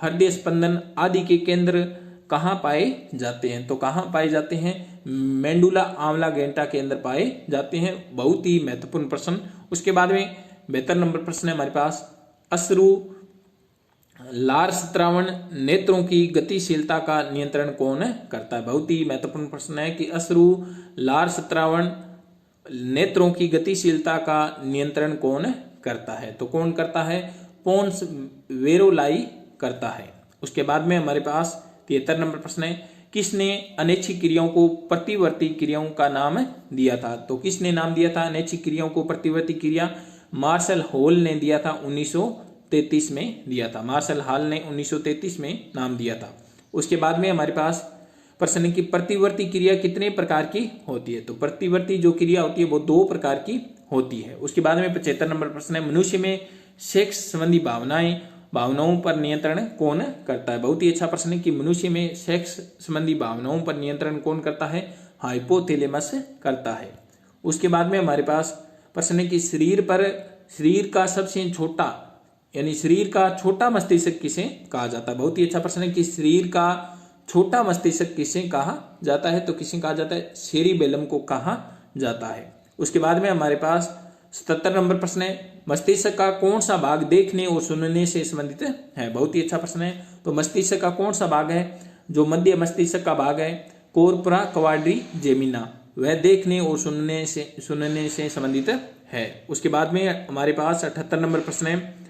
हृदय स्पंदन आदि के केंद्र कहाँ पाए जाते हैं। तो कहाँ पाए जाते हैं, मेडुला ऑब्लांगेटा के अंदर पाए जाते हैं। बहुत ही महत्वपूर्ण प्रश्न। उसके बाद में 72 नंबर प्रश्न है हमारे पास, अश्रु लार स्त्रावण नेत्रों की गतिशीलता का नियंत्रण कौन करता है। बहुत ही महत्वपूर्ण प्रश्न है कि अश्रु लार स्त्रावण नेत्रों की गतिशीलता का नियंत्रण कौन करता है। तो कौन करता है, पोन्स वेरोलाई करता है। उसके बाद में हमारे पास 73 नंबर प्रश्न है, किसने अनैच्छिक क्रियाओं को प्रतिवर्ती क्रियाओं का नाम दिया था। तो किसने नाम दिया था अनैच्छिक क्रियाओं को प्रतिवर्ती क्रिया, मार्शल हॉल ने दिया था, 1933 में दिया था। मार्शल हॉल ने 1933 में नाम दिया था। उसके बाद में हमारे पास प्रश्न की प्रतिवर्ती क्रिया कितने प्रकार की होती है। तो प्रतिवर्ती जो क्रिया होती है वो 2 प्रकार की होती है। उसके बाद में 75 नंबर प्रश्न है, मनुष्य में सेक्स संबंधी भावनाओं पर नियंत्रण कौन करता है। बहुत ही अच्छा प्रश्न है कि मनुष्य में सेक्स संबंधी भावनाओं पर नियंत्रण कौन करता है, हाइपोथैलेमस करता है। उसके बाद में हमारे पास प्रश्न है कि शरीर का सबसे छोटा यानी शरीर का छोटा मस्तिष्क किसे कहा जाता है। बहुत ही अच्छा प्रश्न है कि शरीर का छोटा मस्तिष्क किसे कहा जाता है, तो किसे कहा जाता है, सेरिबेलम को कहा जाता है। उसके बाद में हमारे पास 77 नंबर प्रश्न है, मस्तिष्क का कौन सा भाग देखने और सुनने से संबंधित है। बहुत ही अच्छा प्रश्न है। तो मस्तिष्क का कौन सा भाग है, जो मध्य मस्तिष्क का भाग है कोर्पोरा क्वाड्रिजेमिना, वह देखने और सुनने से संबंधित है। उसके बाद में हमारे पास 78 नंबर प्रश्न है,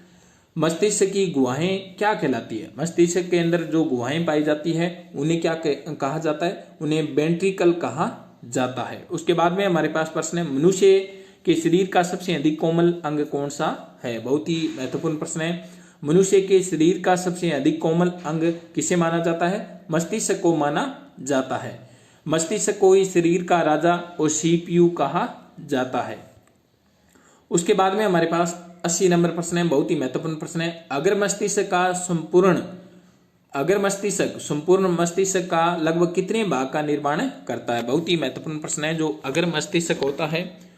मस्तिष्क की गुहाएं क्या कहलाती है। मस्तिष्क के अंदर जो गुहाएं पाई जाती है उन्हें क्या कहा जाता है, उन्हें वेंट्रिकल कहा जाता है। उसके बाद में हमारे पास प्रश्न है, मनुष्य के शरीर का सबसे अधिक कोमल अंग कौन सा है। बहुत ही महत्वपूर्ण प्रश्न है। मनुष्य के शरीर का सबसे अधिक कोमल अंग किसे माना जाता है, मस्तिष्क को माना जाता है। मस्तिष्क को ही शरीर का राजा और सीपीयू कहा जाता है। उसके बाद में हमारे पास 80 नंबर प्रश्न है, बहुत ही महत्वपूर्ण प्रश्न है, अगर मस्तिष्क संपूर्ण मस्तिष्क का लगभग कितने भाग का निर्माण करता है। बहुत ही महत्वपूर्ण प्रश्न है। जो अगर मस्तिष्क होता है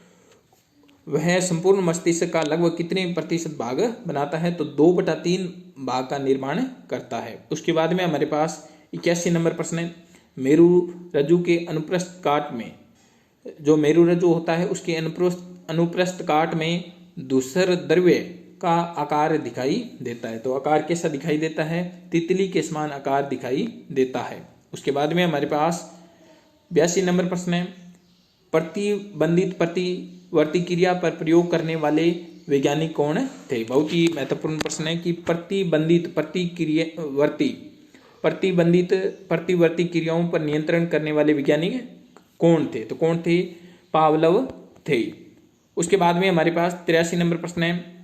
वह संपूर्ण मस्तिष्क का लगभग कितने प्रतिशत भाग बनाता है, तो 2/3 भाग का निर्माण करता है। उसके बाद में हमारे पास 81 नंबर प्रश्न है, मेरु रज्जु के अनुप्रस्थ काट में, जो मेरु रज्जु होता है उसके अनुप्रस्थ काट में धूसर द्रव्य का आकार दिखाई देता है। तो आकार कैसा दिखाई देता है, तितली के समान आकार दिखाई देता है। उसके बाद में हमारे पास 82 नंबर प्रश्न है, प्रतिबंधित प्रतिवर्ती क्रिया पर प्रयोग करने वाले वैज्ञानिक कौन थे। बहुत ही महत्वपूर्ण प्रश्न है कि प्रतिबंधित प्रतिवर्ती क्रियाओं पर नियंत्रण करने वाले वैज्ञानिक कौन थे, तो कौन थे, पावलोव थे। उसके बाद में हमारे पास 83 नंबर प्रश्न है,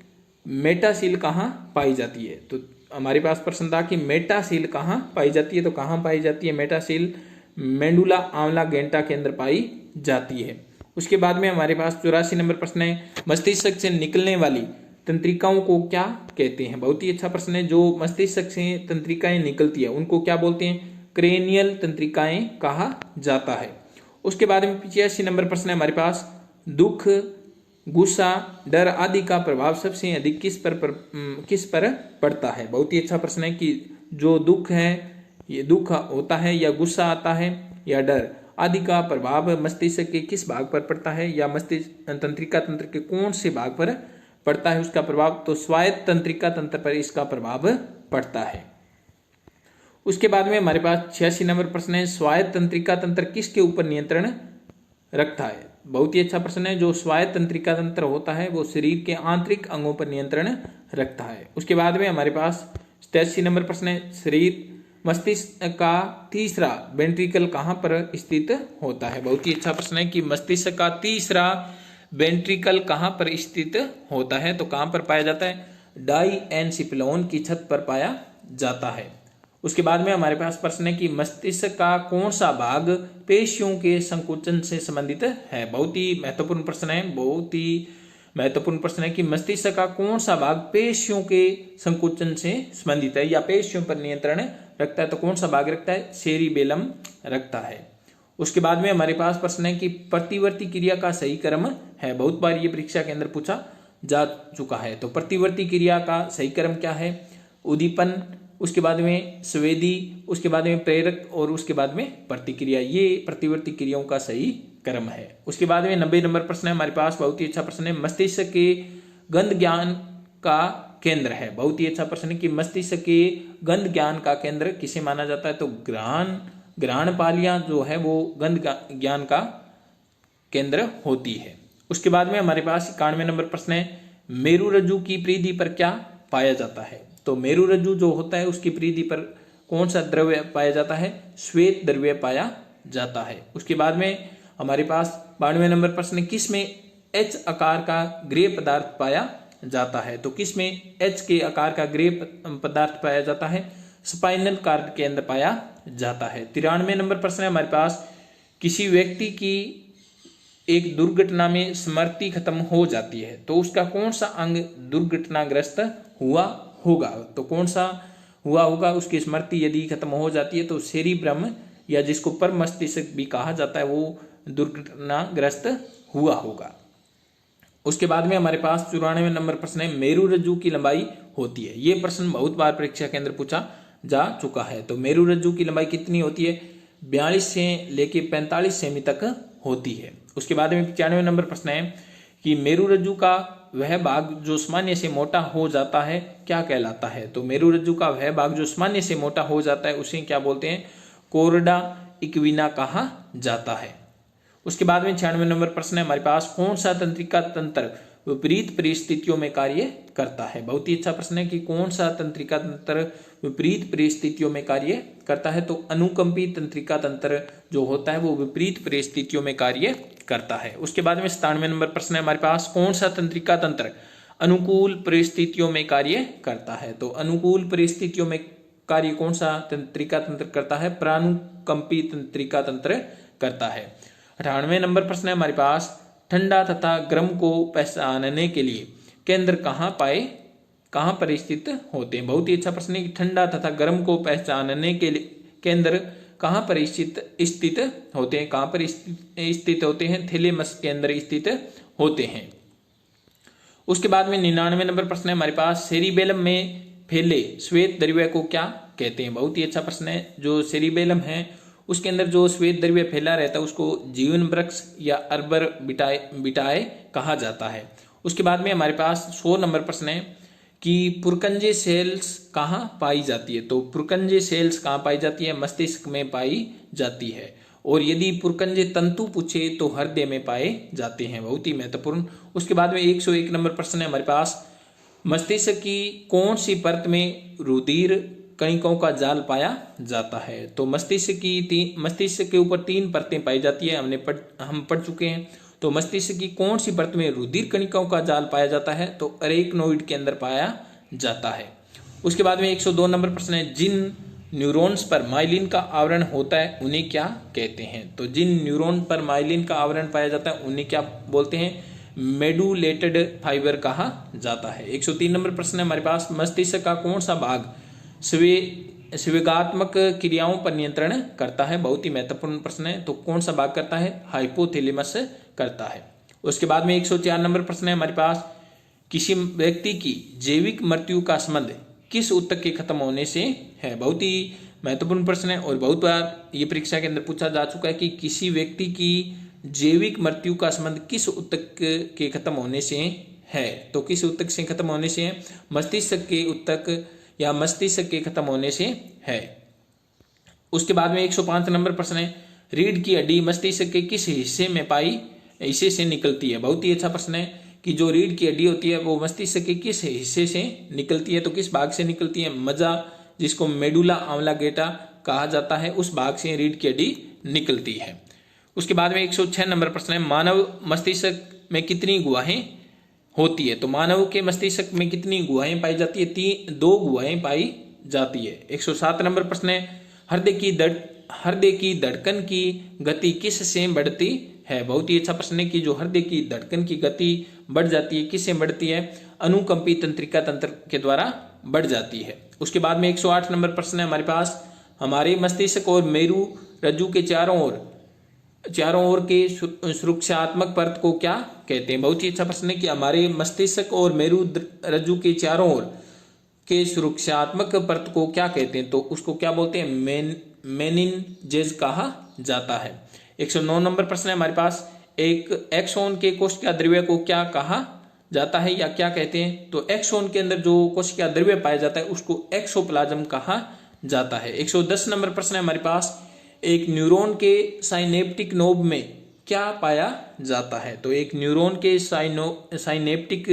मेटासील कहाँ पाई जाती है। तो हमारे पास प्रश्न था कि मेटासील कहाँ पाई जाती है, तो कहाँ पाई जाती है मेटासील, मेंडुला आंवला गेंटा के अंदर पाई जाती है। उसके बाद में हमारे पास 84 नंबर प्रश्न है, मस्तिष्क से निकलने वाली तंत्रिकाओं को क्या कहते हैं। बहुत ही अच्छा प्रश्न है। जो मस्तिष्क से तंत्रिकाएं निकलती है उनको क्या बोलते हैं, क्रेनियल तंत्रिकाएं कहा जाता है। उसके बाद में 85 नंबर प्रश्न है हमारे पास, दुख, गुस्सा, डर आदि का प्रभाव सबसे अधिक किस पर पड़ता है। बहुत ही अच्छा प्रश्न है कि जो दुख है, ये दुख होता है या गुस्सा आता है या डर आदि का प्रभाव मस्तिष्क के किस भाग पर पड़ता है, या मस्तिष्क तंत्रिका तंत्र के कौन से भाग पर पड़ता है उसका प्रभाव, तो स्वायत्त तंत्रिका तंत्र पर इसका प्रभाव पड़ता है। उसके बाद में हमारे पास 86 नंबर प्रश्न है, स्वायत्त तंत्रिका तंत्र किसके ऊपर नियंत्रण रखता है। बहुत ही अच्छा प्रश्न है। जो स्वायत्त तंत्रिका तंत्र होता है वो शरीर के आंतरिक अंगों पर नियंत्रण रखता है। उसके बाद में हमारे पास 87 नंबर प्रश्न है, शरीर मस्तिष्क का तीसरा वेंट्रिकल कहाँ पर स्थित होता है। बहुत ही अच्छा प्रश्न है कि मस्तिष्क का तीसरा वेंट्रिकल कहाँ पर स्थित होता है, तो कहाँ पर पाया जाता है, डाइएनसिफिलोन की छत पर पाया जाता है। उसके बाद में हमारे पास प्रश्न है कि मस्तिष्क का कौन सा भाग पेशियों के संकुचन से संबंधित है। बहुत ही महत्वपूर्ण प्रश्न है। बहुत ही महत्वपूर्ण प्रश्न है कि मस्तिष्क का कौन सा भाग पेशियों के संकुचन से संबंधित है या पेशियों पर नियंत्रण रखता है, तो कौन सा भाग रखता है, सेरिबेलम रखता है। उसके बाद में हमारे पास प्रश्न है कि प्रतिवर्ती क्रिया का सही क्रम है। बहुत बार ये परीक्षा के अंदर पूछा जा चुका है। तो प्रतिवर्ती क्रिया का सही क्रम क्या है, उद्दीपन, उसके बाद में संवेदी, उसके बाद में प्रेरक और उसके बाद में प्रतिक्रिया, ये प्रतिवर्ती क्रियाओं का सही क्रम है। उसके बाद में 90 नंबर प्रश्न है हमारे पास, बहुत ही अच्छा प्रश्न है, मस्तिष्क के गंध ज्ञान का केंद्र है। बहुत ही अच्छा प्रश्न है कि मस्तिष्क के गंध ज्ञान का केंद्र किसे माना जाता है, तो घ्राण पालियां जो है वो गंध ज्ञान का केंद्र होती है। उसके बाद में हमारे पास 91 नंबर प्रश्न है, मेरु रज्जु की परिधि पर क्या पाया जाता है। तो मेरु रज्जु जो होता है उसकी परिधि पर कौन सा द्रव्य पाया जाता है, श्वेत द्रव्य पाया जाता है। उसके बाद में हमारे पास 92 नंबर प्रश्न, किस में H आकार का ग्रे पदार्थ पाया जाता है। तो किस में H के आकार का ग्रे पदार्थ पाया जाता है, स्पाइनल कॉर्ड के अंदर पाया जाता है। 93 नंबर प्रश्न है हमारे पास, किसी व्यक्ति की एक दुर्घटना में स्मृति खत्म हो जाती है तो उसका कौन सा अंग दुर्घटनाग्रस्त हुआ होगा। तो कौन सा हुआ होगा, उसकी स्मृति यदि खत्म हो जाती है तो सेरिब्रम या जिसको पर मस्तिष्क भी कहा जाता है वो दुर्घटनाग्रस्त हुआ होगा। उसके बाद में हमारे पास 94 नंबर प्रश्न है, मेरु रज्जु की लंबाई होती है। ये प्रश्न बहुत बार परीक्षा के अंदर पूछा जा चुका है। तो मेरु रज्जु की लंबाई कितनी होती है? 42 से लेके 45 सेमी तक होती है। उसके बाद में 95 नंबर प्रश्न है कि मेरु रज्जु का वह भाग जो सामान्य से मोटा हो जाता है क्या कहलाता है? तो मेरु रज्जु का वह भाग जो सामान्य से मोटा हो जाता है उसे क्या बोलते हैं? कोरडा इक्विना कहा जाता है। उसके बाद में 96 नंबर प्रश्न है हमारे पास, कौन सा तंत्रिका तंत्र विपरीत परिस्थितियों में कार्य करता है? बहुत ही अच्छा प्रश्न है कि कौन सा तंत्रिका तंत्र विपरीत परिस्थितियों में कार्य करता है? तो अनुकंपी तंत्रिका तंत्र जो होता है वो विपरीत परिस्थितियों में कार्य करता है। उसके बाद में 97 नंबर प्रश्न है हमारे पास, कौन सा तंत्रिका तंत्र अनुकूल परिस्थितियों में कार्य करता है? तो अनुकूल परिस्थितियों में कार्य कौन सा तंत्रिका तंत्र करता है? प्रानुकंपी तंत्रिका तंत्र करता है। 98 नंबर प्रश्न है हमारे पास, ठंडा तथा गर्म को पहचानने के लिए केंद्र कहाँ पर स्थित होते हैं? बहुत ही अच्छा प्रश्न है कि ठंडा तथा गर्म को पहचानने के लिए केंद्र कहाँ पर स्थित होते हैं? कहाँ पर स्थित होते हैं? थैलेमस के अंदर स्थित होते हैं। उसके बाद में 99 नंबर प्रश्न है हमारे पास, सेरिबेलम में फैले श्वेत द्रव्य को क्या कहते हैं? बहुत ही अच्छा प्रश्न है। जो सेरिबेलम है उसके अंदर जो श्वेत द्रव्य फैला रहता है उसको जीवन वृक्ष या अर्बर बिटाए कहा जाता है। उसके बाद में हमारे पास 100 नंबर प्रश्न है कि पुरकंजे सेल्स कहाँ पाई जाती है? तो पुरकंजे सेल्स कहाँ पाई जाती है? मस्तिष्क में पाई जाती है। और यदि पुरकंजे तंतु पूछे तो हृदय में पाए जाते हैं। बहुत ही महत्वपूर्ण। उसके बाद में 101 नंबर प्रश्न है हमारे पास, मस्तिष्क की कौन सी परत में रुधिर कणिकाओं का जाल पाया जाता है? तो मस्तिष्क के ऊपर 3 परतें पाई जाती है, हम पढ़ चुके हैं। तो मस्तिष्क की कौन सी परत में रुधिर कणिकाओं का जाल पाया जाता है? तो अरेक्नोइड के अंदर पाया जाता है। उसके बाद में 102 नंबर प्रश्न है, जिन न्यूरॉन्स पर माइलिन का आवरण होता है उन्हें क्या कहते हैं? तो जिन न्यूरॉन पर माइलिन का आवरण पाया जाता है उन्हें क्या बोलते हैं? मेडुलेटेड फाइबर कहा जाता है। 103 नंबर प्रश्न है हमारे पास, मस्तिष्क का कौन सा भाग संवेगात्मक क्रियाओं पर नियंत्रण करता है? बहुत ही महत्वपूर्ण प्रश्न है। तो कौन सा भाग करता है? हाइपोथैलेमस करता है। उसके बाद में 104 नंबर प्रश्न है हमारे पास, किसी व्यक्ति की जैविक मृत्यु का संबंध किस ऊतक के खत्म होने से है? बहुत ही महत्वपूर्ण प्रश्न है और बहुत बार ये परीक्षा के अंदर पूछा जा चुका है कि किसी व्यक्ति की जैविक मृत्यु का संबंध किस ऊतक के खत्म होने से है? तो किस ऊतक से खत्म होने से है? मस्तिष्क के ऊतक या मस्तिष्क के खत्म होने से है। उसके बाद में 105 नंबर प्रश्न है, रीढ़ की हड्डी मस्तिष्क के किस हिस्से से निकलती है? बहुत ही अच्छा प्रश्न है कि जो रीढ़ की हड्डी होती है वो मस्तिष्क के किस हिस्से से निकलती है? तो किस भाग से निकलती है? मज्जा, जिसको मेडुला ऑब्लांगेटा कहा जाता है, उस भाग से रीढ़ की हड्डी निकलती है। उसके बाद में 106 नंबर प्रश्न है, मानव मस्तिष्क में कितनी गुहाएं होती है? तो मानव के मस्तिष्क में कितनी गुहाएं पाई जाती है? 2 गुहाएं पाई जाती है। 107 नंबर प्रश्न है, हृदय की धड़कन की गति किस से बढ़ती है? बहुत ही अच्छा प्रश्न है कि जो हृदय की धड़कन की गति बढ़ जाती है किससे बढ़ती है? अनुकंपी तंत्रिका तंत्र के द्वारा बढ़ जाती है। उसके बाद में 108 नंबर प्रश्न है हमारे पास, हमारे मस्तिष्क और मेरु रज्जु के चारों ओर के सुरक्षात्मक परत को क्या कहते हैं? बहुत ही अच्छा प्रश्न है कि हमारे मस्तिष्क और मेरु रज्जु के चारों ओर के सुरक्षात्मक परत को क्या कहते हैं? तो उसको क्या बोलते हैं? मेनिनजेज कहा जाता है। 109 नंबर प्रश्न है हमारे पास, एक एक्सोन के कोशिका द्रव्य को क्या कहा जाता है या क्या कहते हैं? तो एक्सोन के अंदर जो कोशिका द्रव्य पाया जाता है उसको एक्सोप्लाज्म कहा जाता है। 110 नंबर प्रश्न है हमारे पास, एक न्यूरॉन के साइनेप्टिक नोब में क्या पाया जाता है? तो एक न्यूरॉन के साइनेप्टिक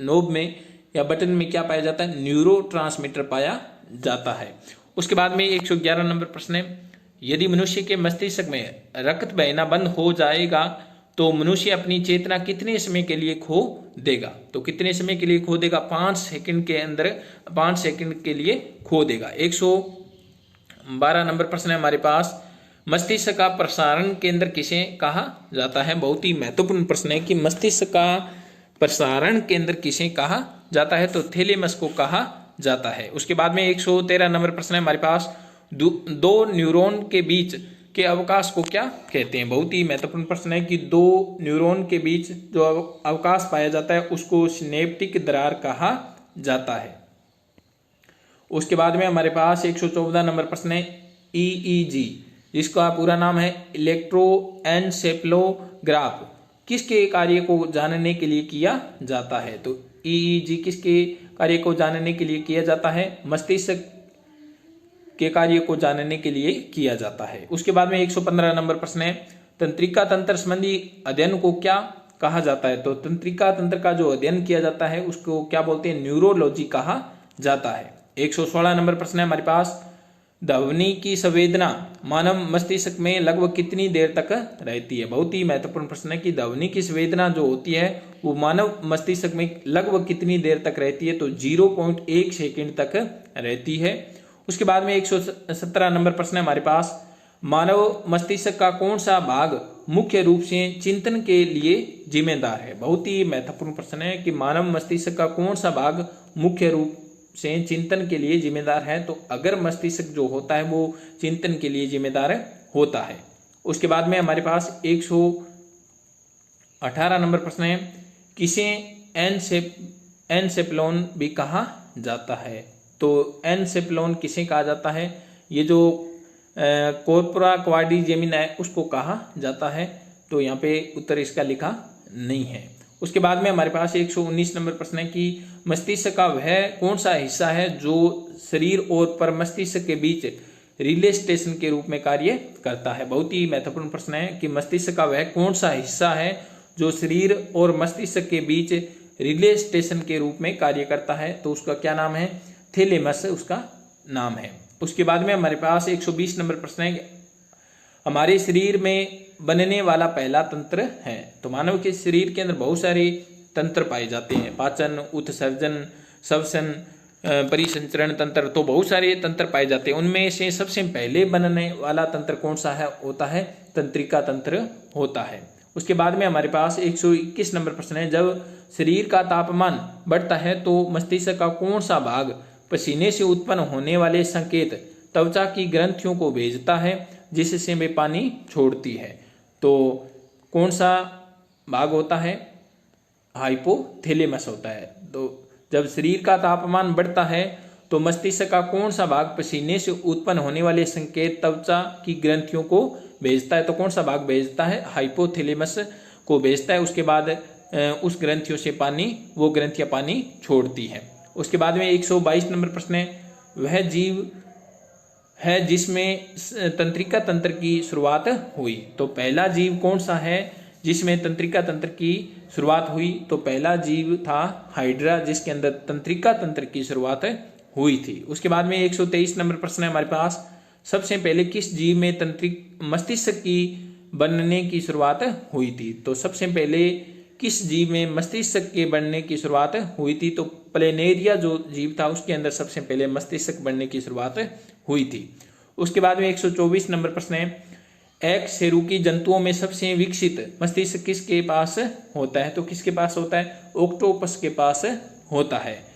नोब में या बटन में क्या पाया जाता है? न्यूरोट्रांसमीटर पाया जाता है। उसके बाद में 111 नंबर प्रश्न है, यदि मनुष्य के मस्तिष्क में रक्त बहना बंद हो जाएगा तो मनुष्य अपनी चेतना कितने समय के लिए खो देगा? तो कितने समय के लिए खो देगा? 5 सेकंड के अंदर 5 सेकंड के लिए खो देगा। 112 नंबर प्रश्न है हमारे पास, मस्तिष्क का प्रसारण केंद्र किसे कहा जाता है? बहुत ही महत्वपूर्ण प्रश्न है कि मस्तिष्क का प्रसारण केंद्र किसे कहा जाता है? तो थैलेमस को कहा जाता है। उसके बाद में 113 नंबर प्रश्न है हमारे पास, 2 न्यूरॉन के बीच के अवकाश को क्या कहते हैं? बहुत ही महत्वपूर्ण प्रश्न है कि दो न्यूरॉन के बीच जो अवकाश पाया जाता है उसको सिनेप्टिक दरार कहा जाता है। उसके बाद में हमारे पास 114 नंबर प्रश्न है EEG, जिसका पूरा नाम है इलेक्ट्रोएन्सेफेलोग्राफ, किसके कार्य को जानने के लिए किया जाता है? तो EEG किसके कार्य को जानने के लिए किया जाता है? मस्तिष्क के कार्य को जानने के लिए किया जाता है। उसके बाद में 115 नंबर प्रश्न है तंत्रिका तंत्र संबंधी अध्ययन को क्या कहा जाता है? तो तंत्रिका तंत्र का जो अध्ययन किया जाता है उसको क्या बोलते हैं? न्यूरोलॉजी कहा जाता है। 116 नंबर प्रश्न है हमारे पास ध्वनि की संवेदना मानव मस्तिष्क में लगभग कितनी देर तक रहती है? बहुत ही महत्वपूर्ण प्रश्न है कि ध्वनि की संवेदना जो होती है वो मानव मस्तिष्क में लगभग कितनी देर तक रहती है? तो 0.1 सेकंड तक रहती है। उसके बाद में 117 नंबर प्रश्न है हमारे पास मानव मस्तिष्क का कौन सा भाग मुख्य रूप से चिंतन के लिए जिम्मेदार है? बहुत ही महत्वपूर्ण प्रश्न है कि मानव मस्तिष्क का कौन सा भाग मुख्य रूप से चिंतन के लिए जिम्मेदार है? तो अगर मस्तिष्क जो होता है वो चिंतन के लिए जिम्मेदार होता है। उसके बाद में हमारे पास 118 नंबर प्रश्न है किसे एनसेफेलॉन भी कहा जाता है? तो एनसेफेलॉन किसे कहा जाता है? ये जो कॉर्पोरा क्वाड्रिजेमिना है उसको कहा जाता है। तो यहाँ पे उत्तर इसका लिखा नहीं है। उसके बाद में हमारे पास 119 नंबर प्रश्न है कि मस्तिष्क का वह कौन सा हिस्सा है जो शरीर और परमस्तिष्क के बीच रिले स्टेशन के रूप में कार्य करता है? बहुत ही महत्वपूर्ण प्रश्न है कि मस्तिष्क का वह कौन सा हिस्सा है जो शरीर और मस्तिष्क के बीच रिले स्टेशन के रूप में कार्य करता है? तो उसका क्या नाम है? थैलेमस उसका नाम है। उसके बाद में हमारे पास 120 नंबर प्रश्न है हमारे शरीर में बनने वाला पहला तंत्र है? तो मानव के शरीर के अंदर बहुत सारे तंत्र पाए जाते हैं, पाचन, उत्सर्जन, श्वसन, परिसंचरण तंत्र, तो बहुत सारे तंत्र पाए जाते हैं। उनमें से सबसे पहले बनने वाला तंत्र कौन सा है? होता है तंत्रिका तंत्र होता है। उसके बाद में हमारे पास 121 नंबर प्रश्न है जब शरीर का तापमान बढ़ता है तो मस्तिष्क का कौन सा भाग पसीने से उत्पन्न होने वाले संकेत त्वचा की ग्रंथियों को भेजता है जिससे वे पानी छोड़ती है? तो कौन सा भाग होता है? हाइपोथैलेमस होता है। तो जब शरीर का तापमान बढ़ता है तो मस्तिष्क का कौन सा भाग पसीने से उत्पन्न होने वाले संकेत त्वचा की ग्रंथियों को भेजता है? तो कौन सा भाग भेजता है? हाइपोथैलेमस को भेजता है। उसके बाद उस ग्रंथियों से वो ग्रंथियां पानी छोड़ती है। उसके बाद में 122 नंबर प्रश्न है वह जीव है जिसमें तंत्रिका तंत्र की शुरुआत हुई? तो पहला जीव कौन सा है जिसमें तंत्रिका तंत्र की शुरुआत हुई? तो पहला जीव था हाइड्रा, जिसके अंदर तंत्रिका तंत्र की शुरुआत हुई थी। उसके बाद में 123 नंबर प्रश्न है हमारे पास सबसे पहले किस जीव में मस्तिष्क की बनने की शुरुआत हुई थी? तो सबसे पहले किस जीव में मस्तिष्क के बनने की शुरुआत हुई थी? तो प्लेनेरिया जो जीव था उसके अंदर सबसे पहले मस्तिष्क बनने की शुरुआत हुई थी। उसके बाद में 124 नंबर प्रश्न है एकशेरुकी जंतुओं में सबसे विकसित मस्तिष्क किसके पास होता है? तो किसके पास होता है? ऑक्टोपस के पास होता है।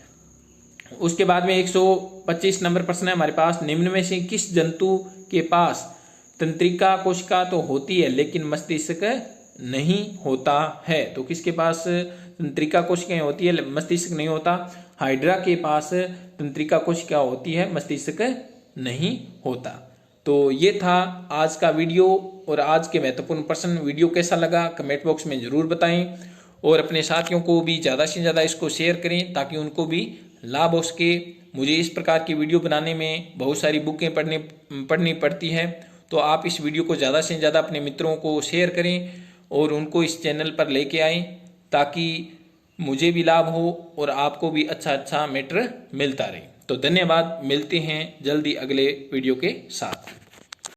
उसके बाद में 125 नंबर प्रश्न है हमारे पास निम्न में से किस जंतु के पास तंत्रिका कोशिका तो होती है लेकिन मस्तिष्क नहीं होता है? तो किसके पास तंत्रिका कोशिकाएं होती है, मस्तिष्क नहीं होता? हाइड्रा के पास तंत्रिका कोशिका होती है, मस्तिष्क नहीं होता। तो ये था आज का वीडियो और आज के महत्वपूर्ण प्रश्न। वीडियो कैसा लगा कमेंट बॉक्स में जरूर बताएं और अपने साथियों को भी ज़्यादा से ज़्यादा इसको शेयर करें ताकि उनको भी लाभ हो सके। मुझे इस प्रकार की वीडियो बनाने में बहुत सारी बुकें पढ़नी पड़ती है, तो आप इस वीडियो को ज़्यादा से ज़्यादा अपने मित्रों को शेयर करें और उनको इस चैनल पर लेके आएँ ताकि मुझे भी लाभ हो और आपको भी अच्छा मैटर मिलता रहे। तो धन्यवाद, मिलते हैं जल्दी अगले वीडियो के साथ।